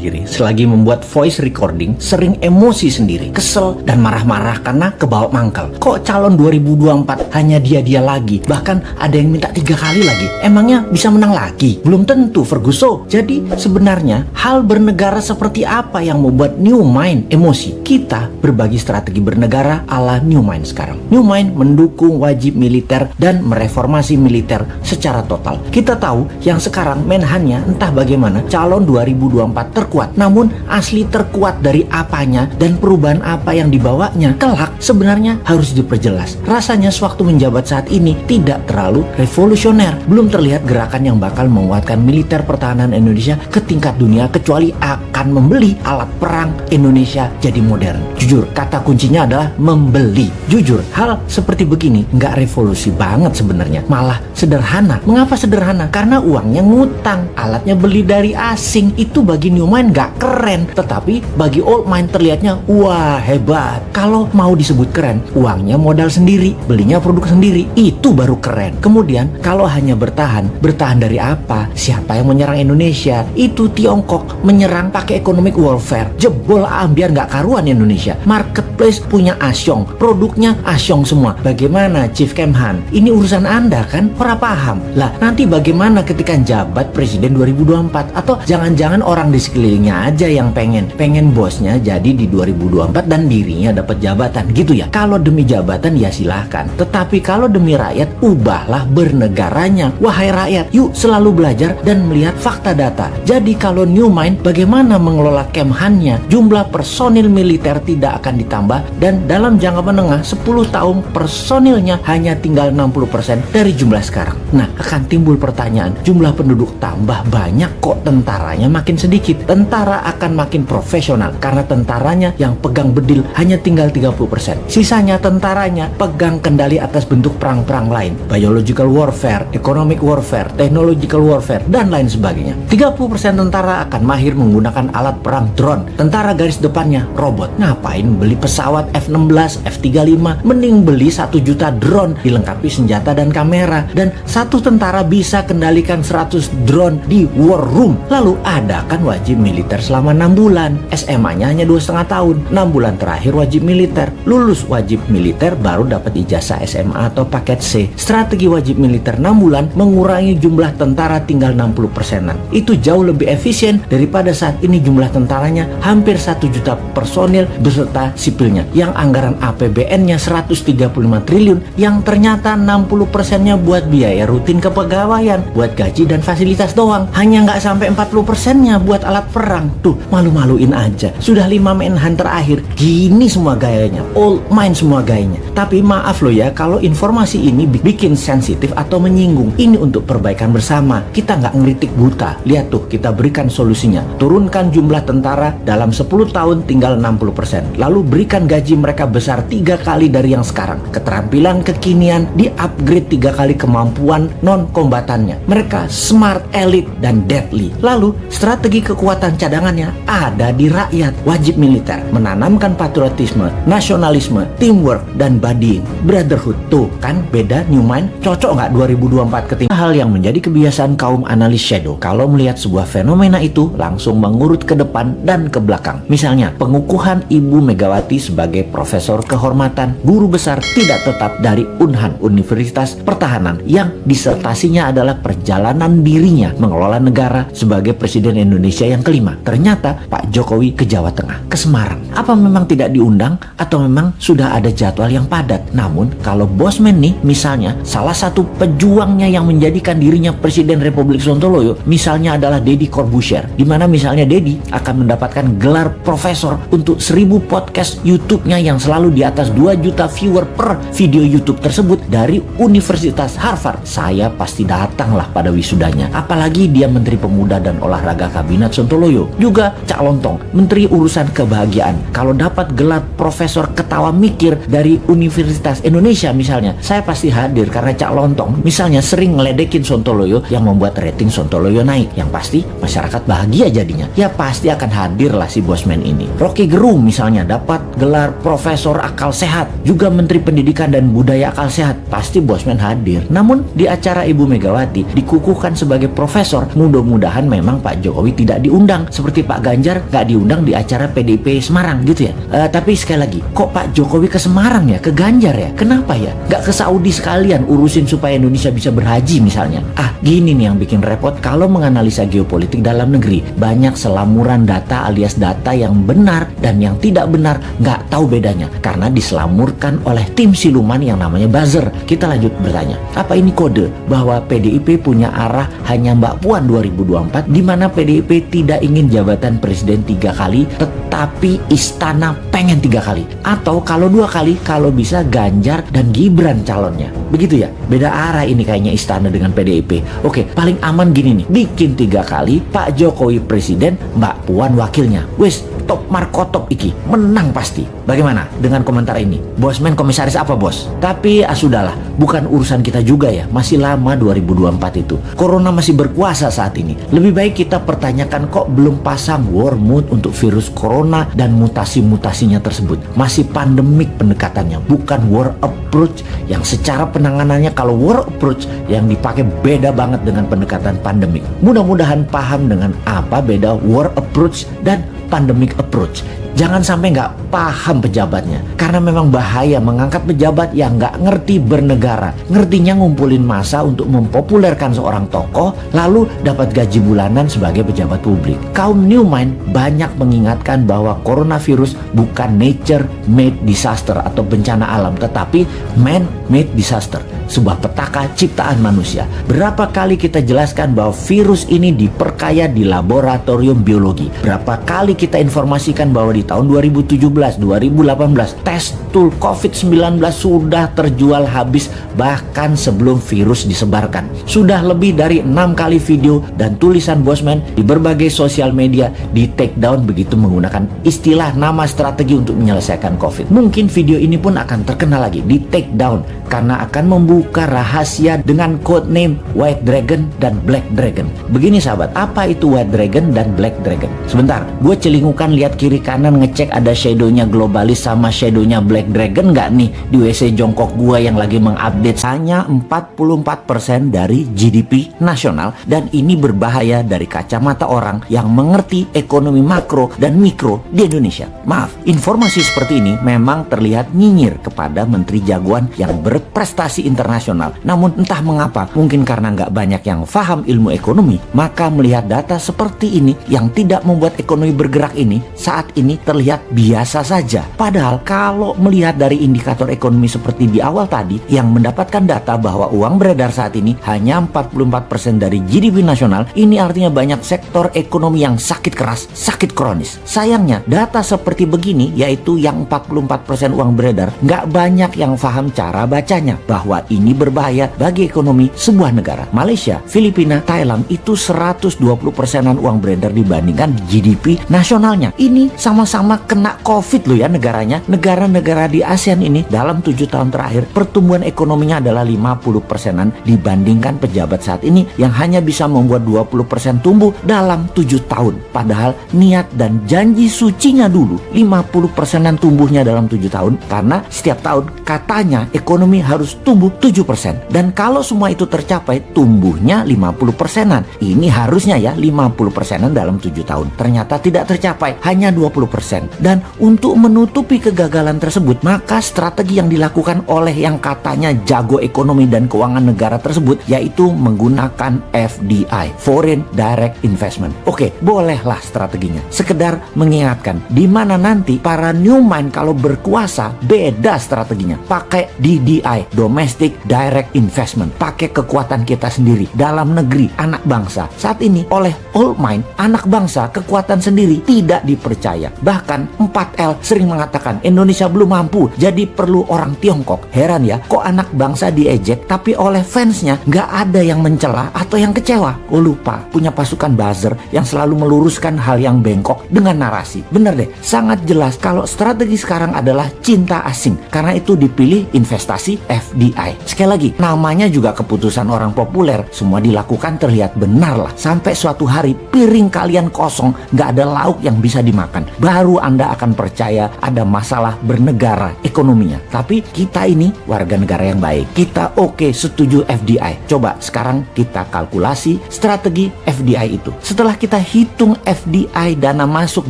sendiri selagi membuat voice recording sering emosi sendiri, kesel dan marah-marah karena kebawa mangkal. Kok calon 2024 hanya dia lagi? Bahkan ada yang minta 3 kali lagi. Emangnya bisa menang lagi? Belum tentu, Ferguson. Jadi sebenarnya hal bernegara seperti apa yang membuat New Mind emosi? Kita berbagi strategi bernegara ala New Mind sekarang. New Mind mendukung wajib militer dan mereformasi militer secara total. Kita tahu yang sekarang menhannya entah bagaimana calon 2024 terkuat, namun asli terkuat dari apanya dan perubahan apa yang dibawanya kelak sebenarnya harus diperjelas. Rasanya sewaktu menjabat saat ini tidak terlalu revolusioner. Belum terlihat gerakan yang bakal menguatkan militer pertahanan Indonesia ke tingkat dunia kecuali akan membeli alat perang Indonesia jadi modern. Jujur, kata kuncinya adalah membeli. Jujur, hal seperti begini nggak revolusi banget sebenarnya, malah sederhana. Mengapa sederhana? Karena uangnya ngutang, alatnya beli dari asing. Itu bagi New Mind nggak keren, tetapi bagi Old Mind terlihatnya wah hebat. Kalau mau disebut keren, uangnya modal sendiri, belinya produk sendiri, itu baru keren. Kemudian kalau hanya bertahan dari apa? Siapa yang menyerang Indonesia? Itu Tiongkok menyerang pakai economic warfare. Jebol biar nggak karuan Indonesia. Marketplace punya Asyong, produknya Asyong semua. Bagaimana Chief Kemhan? Ini urusan Anda kan? Ora paham. Lah nanti bagaimana ketika jabat presiden 2024? Atau jangan-jangan orang di sekelilingnya aja yang pengen bosnya jadi di 2024 dan dirinya dapat jabatan gitu ya? Kalau demi jabatan ya silahkan. Tetapi kalau demi rakyat, ubahlah bernegaranya. Wahai rakyat, yuk selalu belajar dan melihat fakta data. Jadi kalau New Mind bagaimana mengelola Kemhannya, jumlah personil militer tidak akan ditambah dan dalam jangka menengah 10 tahun personilnya hanya tinggal 60% dari jumlah sekarang. Nah, akan timbul pertanyaan, jumlah penduduk tambah banyak kok tentaranya makin sedikit. Tentara akan makin profesional karena tentaranya yang pegang bedil hanya tinggal 30%. Sisanya tentaranya pegang kendali atas bentuk perang-perang lain, biological warfare, economic warfare, technological warfare, dan lain sebagainya. 30% tentara akan mahir menggunakan alat perang drone. Tentara garis depannya robot. Ngapain beli pesawat F-16, F-35? Mending beli 1 juta drone dilengkapi senjata dan kamera. Dan satu tentara bisa kendalikan 100 drone di war room. Lalu adakan wajib militer selama 6 bulan. SMA-nya hanya 2,5 tahun. 6 bulan terakhir wajib militer. Lulus wajib militer baru dapat ijazah SMA atau paket C. Strategi wajib militer 6 bulan mengurangi jumlah tentara tinggal 60%-an. Itu jauh lebih efisien daripada saat ini jumlah tentaranya hampir 1 juta personil beserta sipilnya yang anggaran APBN-nya 135 triliun yang ternyata 60%-nya buat biaya rutin kepegawaian, buat gaji dan fasilitas doang. Hanya nggak sampai 40%-nya buat alat perang. Tuh, malu-maluin aja. Sudah 5 menhan terakhir, gini semua gayanya. Old Mind semua gayanya. Tapi maaf loh ya, kalau informasi ini bikin sensitif atau menyinggung. Ini untuk perbaikan bersama. Kita nggak ngeritik buta. Lihat tuh, kita berikan solusinya. Turunkan jumlah tentara dalam 10 tahun tinggal 60%. Lalu berikan gaji mereka besar 3 kali dari yang sekarang. Keterampilan kekinian di-upgrade 3 kali kemampuan non-kombatannya. Mereka smart, elite, dan deadly. Lalu strategi kekuatan cadangannya ada di rakyat. Wajib militer menanamkan patriotisme, nasionalisme, teamwork, dan buddying, brotherhood. Tuh kan beda New Mind. Cocok nggak 2024 ketika hal yang menjadi kebiasaan kaum analis shadow kalau melihat sebuah fenomena itu langsung mengurut ke depan dan ke belakang. Misalnya pengukuhan Ibu Megawati sebagai profesor kehormatan, guru besar tidak tetap dari Unhan, Universitas Pertahanan, yang disertasinya adalah perjalanan dirinya mengelola negara sebagai Presiden Indonesia yang kelima. Ternyata Pak Jokowi ke Jawa Tengah, ke Semarang. Apa memang tidak diundang atau memang sudah ada jadwal yang padat? Namun kalau Bosman nih misalnya salah satu pejuangnya yang menjadikan dirinya Presiden Republik Sontoloyo misalnya adalah Deddy Corbuzier, di mana misalnya Deddy akan mendapatkan gelar profesor untuk 1000 podcast YouTube-nya yang selalu di atas 2 juta viewer per video YouTube tersebut dari Universitas Harvard. Saya pasti datanglah pada wisudanya. Apalagi dia Menteri Pemuda dan Olahraga Kabinet Sontoloyo. Juga Cak Lontong, Menteri Urusan Kebahagiaan. Kalau dapat gelar profesor ketawa mikir dari Universitas Indonesia misalnya, saya pasti hadir karena Cak Lontong misalnya sering ngeledekin Sontoloyo yang membuat rating Sontoloyo naik. Yang pasti masyarakat bahagia jadinya. Ya pasti akan hadirlah si Bosman ini. Rocky Gerung misalnya dapat gelar profesor akal sehat, juga Menteri Pendidikan dan Budaya akal sehat, pasti Bosman hadir. Namun di acara Ibu Megawati dikukuhkan sebagai profesor, mudah-mudahan memang Pak Jokowi tidak diundang. diundang, seperti Pak Ganjar nggak diundang di acara PDIP Semarang gitu ya. Tapi sekali lagi, kok Pak Jokowi ke Semarang ya, ke Ganjar ya? Kenapa ya? Nggak ke Saudi sekalian urusin supaya Indonesia bisa berhaji misalnya? Gini nih yang bikin repot kalau menganalisa geopolitik dalam negeri. Banyak selamuran data alias data yang benar dan yang tidak benar, nggak tahu bedanya karena diselamurkan oleh tim siluman yang namanya buzzer. Kita lanjut bertanya, apa ini kode bahwa PDIP punya arah hanya Mbak Puan 2024, di mana PDIP tidak ingin jabatan presiden 3 kali, tetapi istana pengen 3 kali, atau kalau 2 kali kalau bisa Ganjar dan Gibran calonnya? Begitu ya, beda arah ini kayaknya istana dengan PDIP. Oke, paling aman gini nih, bikin 3 kali, Pak Jokowi presiden, Mbak Puan wakilnya. Wes, top markotop iki, menang pasti. Bagaimana dengan komentar ini? Bosman komisaris apa bos? Tapi sudahlah, bukan urusan kita juga ya, masih lama 2024 itu. Corona masih berkuasa saat ini. Lebih baik kita pertanyakan kok belum pasang war mood untuk virus corona dan mutasi-mutasinya tersebut. Masih pandemik pendekatannya, bukan war approach yang secara penanganannya kalau war approach yang dipakai beda banget dengan pendekatan pandemik. Mudah-mudahan paham dengan apa beda war approach dan pandemic approach. Jangan sampai nggak paham pejabatnya, karena memang bahaya mengangkat pejabat yang nggak ngerti bernegara. Ngertinya ngumpulin massa untuk mempopulerkan seorang tokoh, lalu dapat gaji bulanan sebagai pejabat publik. Kaum New Mind banyak mengingatkan bahwa coronavirus bukan nature-made disaster atau bencana alam, tetapi man-made disaster, sebuah petaka ciptaan manusia. Berapa kali kita jelaskan bahwa virus ini diperkaya di laboratorium biologi. Berapa kali kita informasikan bahwa di tahun 2017, 2018 tes tool COVID-19 sudah terjual habis bahkan sebelum virus disebarkan. Sudah lebih dari 6 kali video dan tulisan Bosman di berbagai sosial media di take down begitu menggunakan istilah nama strategi untuk menyelesaikan COVID. Mungkin video ini pun akan terkenal lagi di take down karena akan membuka rahasia dengan code name White Dragon dan Black Dragon. Begini sahabat, apa itu White Dragon dan Black Dragon? Sebentar, gue celingukan lihat kiri kanan ngecek ada shadownya globalis sama shadownya Black Dragon nggak nih di WC jongkok gua yang lagi mengupdate. Hanya 44% dari GDP nasional, dan ini berbahaya dari kacamata orang yang mengerti ekonomi makro dan mikro di Indonesia. Maaf, informasi seperti ini memang terlihat nyinyir kepada menteri jagoan yang berprestasi internasional. Namun entah mengapa, mungkin karena nggak banyak yang paham ilmu ekonomi, maka melihat data seperti ini yang tidak membuat ekonomi bergerak ini saat ini terlihat biasa saja. Padahal kalau melihat dari indikator ekonomi seperti di awal tadi yang mendapatkan data bahwa uang beredar saat ini hanya 44% dari GDP nasional, ini artinya banyak sektor ekonomi yang sakit keras, sakit kronis. Sayangnya data seperti begini, yaitu yang 44% uang beredar, nggak banyak yang paham cara bacanya bahwa ini berbahaya bagi ekonomi sebuah negara. Malaysia, Filipina, Thailand itu 120%-an uang beredar dibandingkan GDP nasionalnya. Ini sama-sama kena COVID loh ya negaranya. Negara-negara di ASEAN ini dalam 7 tahun terakhir pertumbuhan ekonominya adalah 50%-an dibandingkan pejabat saat ini yang hanya bisa membuat 20% tumbuh dalam 7 tahun. Padahal niat dan janji sucinya dulu 50%-an tumbuhnya dalam 7 tahun, karena setiap tahun katanya ekonomi harus tumbuh 7%. Dan kalau semua itu tercapai, tumbuhnya 50%-an. Ini harusnya ya 50%-an dalam 7 tahun. Ternyata tidak tercapai, hanya 20%. Dan untuk menutupi kegagalan tersebut, maka strategi yang dilakukan oleh yang katanya jago ekonomi dan keuangan negara tersebut yaitu menggunakan FDI, Foreign Direct Investment. Oke, bolehlah strateginya. Sekedar mengingatkan, di mana nanti para new mind kalau berkuasa beda strateginya. Pakai DDI, Domestic Direct Investment. Pakai kekuatan kita sendiri dalam negeri, anak bangsa. Saat ini oleh old mind, anak bangsa, kekuatan sendiri tidak dipercaya. Bahkan 4L sering mengatakan Indonesia belum mampu, jadi perlu orang Tiongkok. Heran ya, kok anak bangsa diejek tapi oleh fansnya nggak ada yang mencela atau yang kecewa. Oh lupa, punya pasukan buzzer yang selalu meluruskan hal yang bengkok dengan narasi. Bener deh, sangat jelas kalau strategi sekarang adalah cinta asing. Karena itu dipilih investasi FDI. Sekali lagi, namanya juga keputusan orang populer. Semua dilakukan terlihat benar lah. Sampai suatu hari piring kalian kosong, nggak ada lauk yang bisa dimakan. Baru Anda akan percaya ada masalah bernegara ekonominya. Tapi kita ini warga negara yang baik. Kita oke, setuju FDI. Coba sekarang kita kalkulasi strategi FDI itu. Setelah kita hitung FDI dana masuk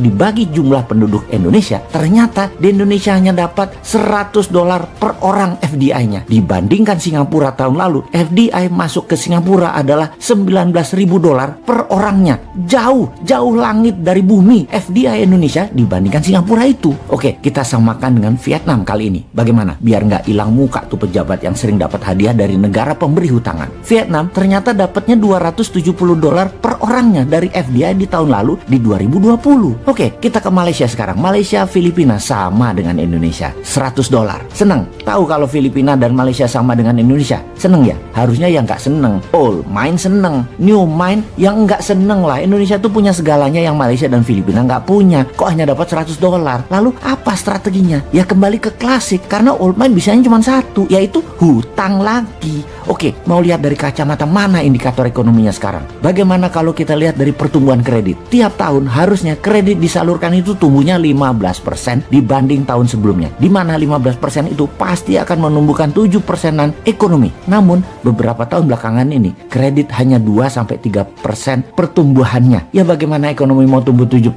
dibagi jumlah penduduk Indonesia, ternyata di Indonesia hanya dapat $100 per orang FDI-nya. Dibandingkan Singapura tahun lalu, FDI masuk ke Singapura adalah $19.000 per orangnya. Jauh langit dari bumi FDI Indonesia dibandingkan Singapura itu. Oke, kita samakan dengan Vietnam kali ini. Bagaimana? Biar nggak hilang muka tuh pejabat yang sering dapat hadiah dari negara pemberi hutangan. Vietnam ternyata dapatnya $270 per orangnya dari FDI di tahun lalu di 2020. Oke, kita ke Malaysia sekarang. Malaysia, Filipina sama dengan Indonesia. $100. Seneng? Tahu kalau Filipina dan Malaysia sama dengan Indonesia? Seneng ya? Harusnya yang nggak seneng. Old mind seneng. New mind yang nggak seneng lah. Indonesia tuh punya segalanya yang Malaysia dan Filipina nggak punya. Kok hanya dapat $100? Lalu apa strateginya? Ya kembali ke klasik. Karena old mind bisanya cuma satu, yaitu hutang lagi. Oke, mau lihat dari kacamata mana indikator ekonominya sekarang? Bagaimana kalau kita lihat dari pertumbuhan kredit? Tiap tahun harusnya kredit disalurkan itu tumbuhnya 15% dibanding tahun sebelumnya. Di mana 15% itu pasti akan menumbuhkan 7%-an ekonomi. Namun beberapa tahun belakangan ini kredit hanya 2-3% pertumbuhannya. Ya bagaimana ekonomi mau tumbuh 7%?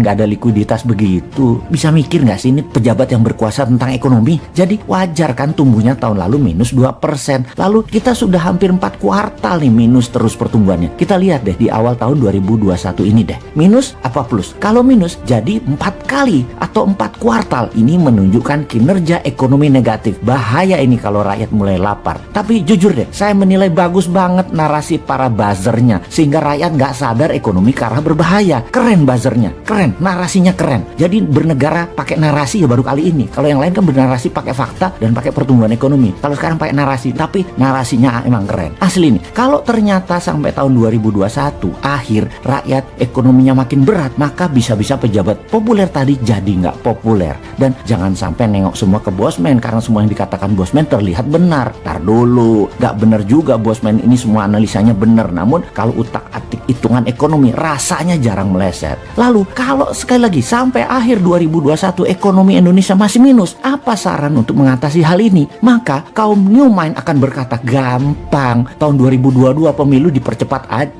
Gak ada likuiditas begitu. Bisa mikir gak sih ini pejabat yang berkuasa tentang ekonomi? Jadi wajar kan tumbuhnya tahun lalu minus 2%. Lalu kita sudah hampir 4 kuartal nih minus terus pertumbuhannya. Kita lihat deh di awal tahun 2021 ini deh. Minus apa plus? Kalau minus jadi 4 kali atau 4 kuartal. Ini menunjukkan kinerja ekonomi negatif. Bahaya ini kalau rakyat mulai lapar. Tapi jujur deh, saya menilai bagus banget narasi para buzzernya. Sehingga rakyat nggak sadar ekonomi ke arah berbahaya. Keren buzzernya, keren, narasinya keren. Jadi bernegara pakai narasi ya baru kali ini. Kalau yang lain kan bernarasi pakai fakta dan pakai pertumbuhan ekonomi. Kalau sekarang pakai narasi, tapi narasinya emang keren. Asli nih, kalau ternyata sampai tahun 2021 akhir rakyat ekonominya makin berat, maka bisa-bisa pejabat populer tadi jadi nggak populer. Dan jangan sampai nengok semua ke bosman karena semua yang dikatakan bosman terlihat benar. Tar dulu, nggak benar juga bosman ini semua analisanya benar. Namun kalau utak-atik hitungan ekonomi rasanya jarang meleset. Lalu kalau sekali lagi sampai akhir 2021 ekonomi Indonesia masih minus, apa saran untuk mengatasi hal ini? Maka kaum new mind akan berkata gampang, tahun 2022 pemilu dipercepat aja.